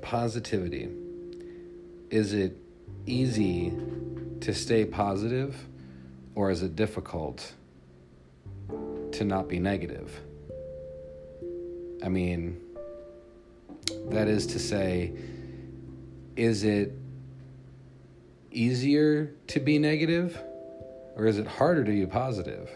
positivity. Is it easy to stay positive, or is it difficult to not be negative? I mean, that is to say, is it easier to be negative, or is it harder to be positive?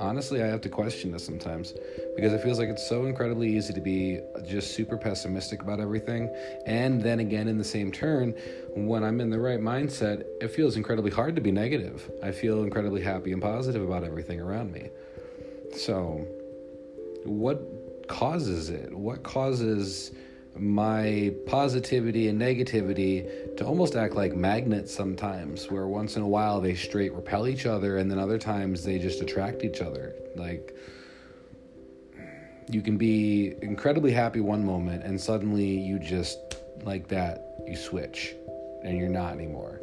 Honestly, I have to question this sometimes, because it feels like it's so incredibly easy to be just super pessimistic about everything. And then again, in the same turn, when I'm in the right mindset, it feels incredibly hard to be negative. I feel incredibly happy and positive about everything around me. So what causes it? What causes my positivity and negativity to almost act like magnets sometimes, where once in a while they straight repel each other, and then other times they just attract each other? Like, you can be incredibly happy one moment, and suddenly you just, like that, you switch, and you're not anymore.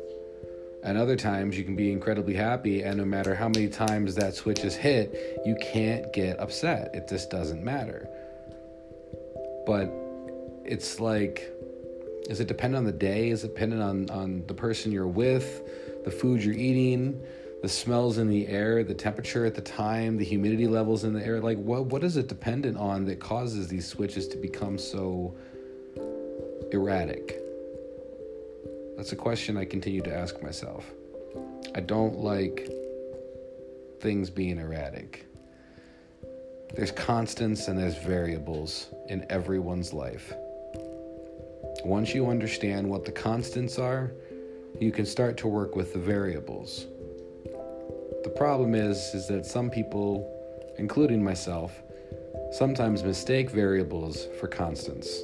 And other times you can be incredibly happy, and no matter how many times that switch is hit, you can't get upset. It just doesn't matter. But it's like, is it dependent on the day? Is it dependent on the person you're with, the food you're eating, the smells in the air, the temperature at the time, the humidity levels in the air? Like, what is it dependent on that causes these switches to become so erratic? That's a question I continue to ask myself. I don't like things being erratic. There's constants and there's variables in everyone's life. Once you understand what the constants are, you can start to work with the variables. The problem is that some people, including myself, sometimes mistake variables for constants.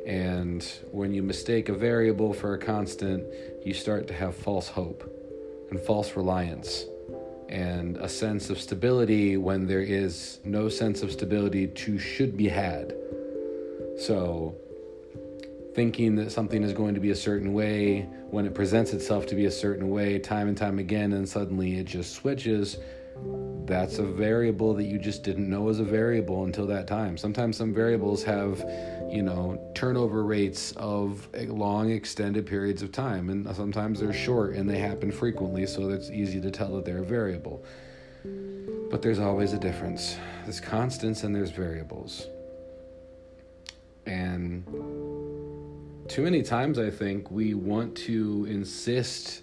And when you mistake a variable for a constant, you start to have false hope and false reliance and a sense of stability when there is no sense of stability should be had. So thinking that something is going to be a certain way when it presents itself to be a certain way time and time again, and suddenly it just switches, that's a variable that you just didn't know was a variable until that time. Sometimes some variables have, turnover rates of long extended periods of time, and sometimes they're short and they happen frequently, so it's easy to tell that they're a variable. But there's always a difference. There's constants and there's variables. And too many times I think we want to insist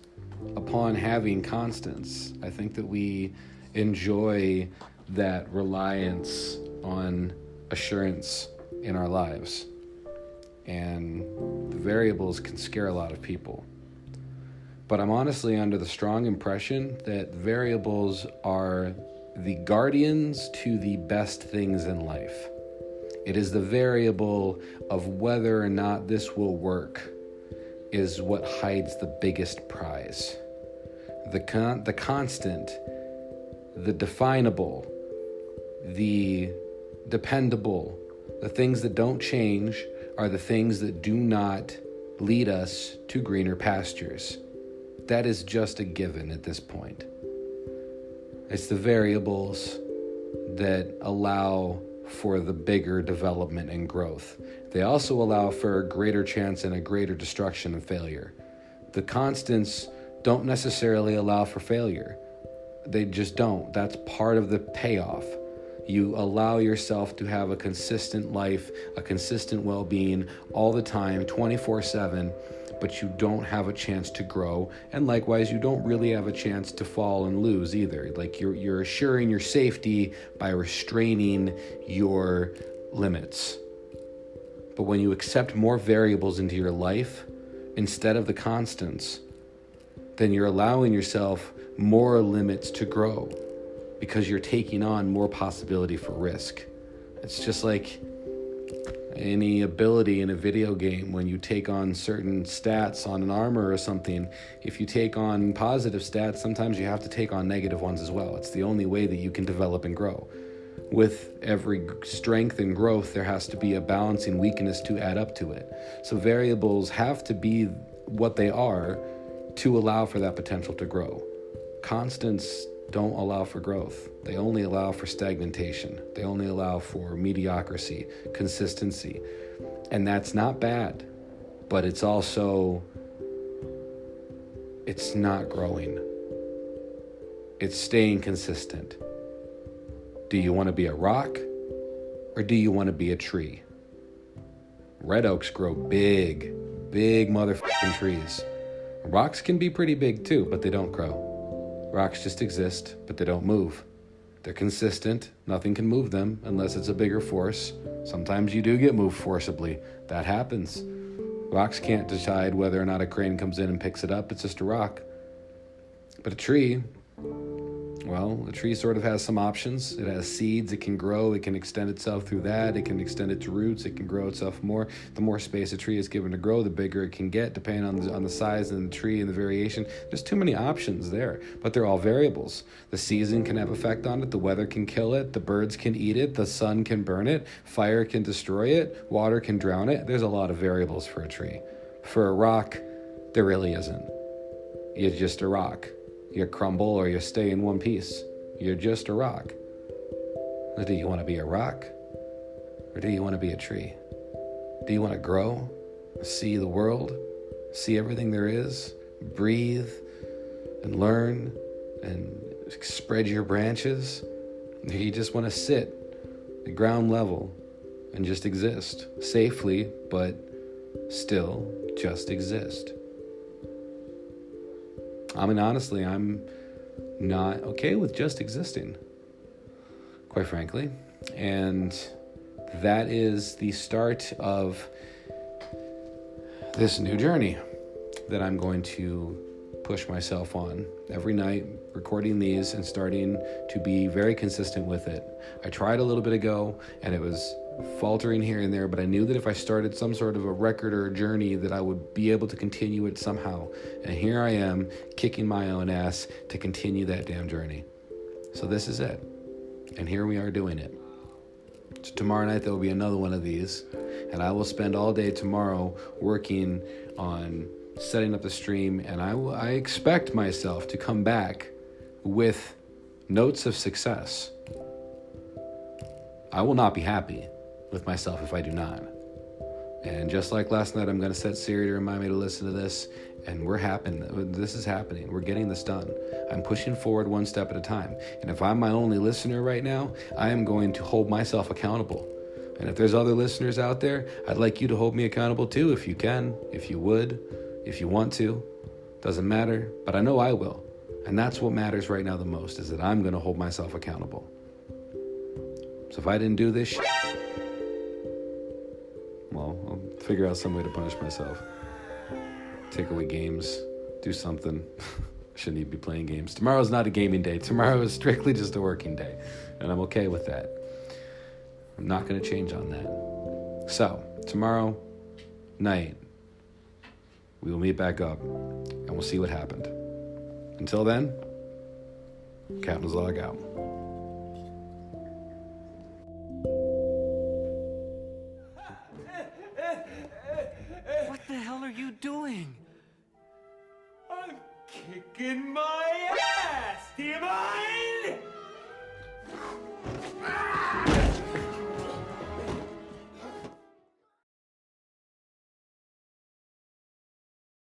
upon having constants. I think that we enjoy that reliance on assurance in our lives. And the variables can scare a lot of people. But I'm honestly under the strong impression that variables are the guardians to the best things in life. It is the variable of whether or not this will work is what hides the biggest prize. The constant, the definable, the dependable, the things that don't change are the things that do not lead us to greener pastures. That is just a given at this point. It's the variables that allow for the bigger development and growth. They also allow for a greater chance and a greater destruction and failure. The constants don't necessarily allow for failure. They just don't. That's part of the payoff. You allow yourself to have a consistent life, a consistent well-being all the time, 24/7, but you don't have a chance to grow. And likewise, you don't really have a chance to fall and lose either. Like you're assuring your safety by restraining your limits. But when you accept more variables into your life instead of the constants, then you're allowing yourself more limits to grow because you're taking on more possibility for risk. It's just like any ability in a video game. When you take on certain stats on an armor or something, if you take on positive stats, sometimes you have to take on negative ones as well. It's the only way that you can develop and grow. With every strength and growth, there has to be a balancing weakness to add up to it. So variables have to be what they are to allow for that potential to grow. Constants don't allow for growth. They only allow for stagnation. They only allow for mediocrity, consistency. And that's not bad, but it's also, it's not growing. It's staying consistent. Do you want to be a rock or do you want to be a tree? Red oaks grow big motherfucking trees. Rocks can be pretty big too, but they don't grow. Rocks just exist, but they don't move. They're consistent. Nothing can move them unless it's a bigger force. Sometimes you do get moved forcibly. That happens. Rocks can't decide whether or not a crane comes in and picks it up. It's just a rock. But a tree, well, a tree sort of has some options. It has seeds. It can grow. It can extend itself through that. It can extend its roots. It can grow itself more. The more space a tree is given to grow, the bigger it can get, depending on the size of the tree and the variation. There's too many options there, but they're all variables. The season can have effect on it. The weather can kill it. The birds can eat it. The sun can burn it. Fire can destroy it. Water can drown it. There's a lot of variables for a tree. For a rock, there really isn't. You're just a rock. You crumble or you stay in one piece. You're just a rock. Do you want to be a rock? Or do you want to be a tree? Do you want to grow? See the world? See everything there is? Breathe and learn and spread your branches? Or do you just want to sit at ground level and just exist safely, but still just exist? I mean, honestly, I'm not okay with just existing, quite frankly. And that is the start of this new journey that I'm going to push myself on every night, recording these and starting to be very consistent with it. I tried a little bit ago and it was faltering here and there, but I knew that if I started some sort of a record or a journey that I would be able to continue it somehow. And here I am kicking my own ass to continue that damn journey. So this is it. And here we are doing it. So tomorrow night there will be another one of these, and I will spend all day tomorrow working on setting up the stream, and I expect myself to come back with notes of success. I will not be happy with myself if I do not. And just like last night, I'm going to set Siri to remind me to listen to this, and this is happening. We're getting this done. I'm pushing forward one step at a time. And if I'm my only listener right now, I am going to hold myself accountable. And if there's other listeners out there, I'd like you to hold me accountable too, if you can, if you would, if you want to. Doesn't matter, but I know I will. And that's what matters right now the most, is that I'm going to hold myself accountable. So if I didn't do this well, I'll figure out some way to punish myself. Take away games, do something. Shouldn't even be playing games. Tomorrow's not a gaming day. Tomorrow is strictly just a working day. And I'm okay with that. I'm not going to change on that. So, tomorrow night, we will meet back up and we'll see what happened. Until then, Captain's Log out. What the hell are you doing? I'm kicking my ass, do you mind?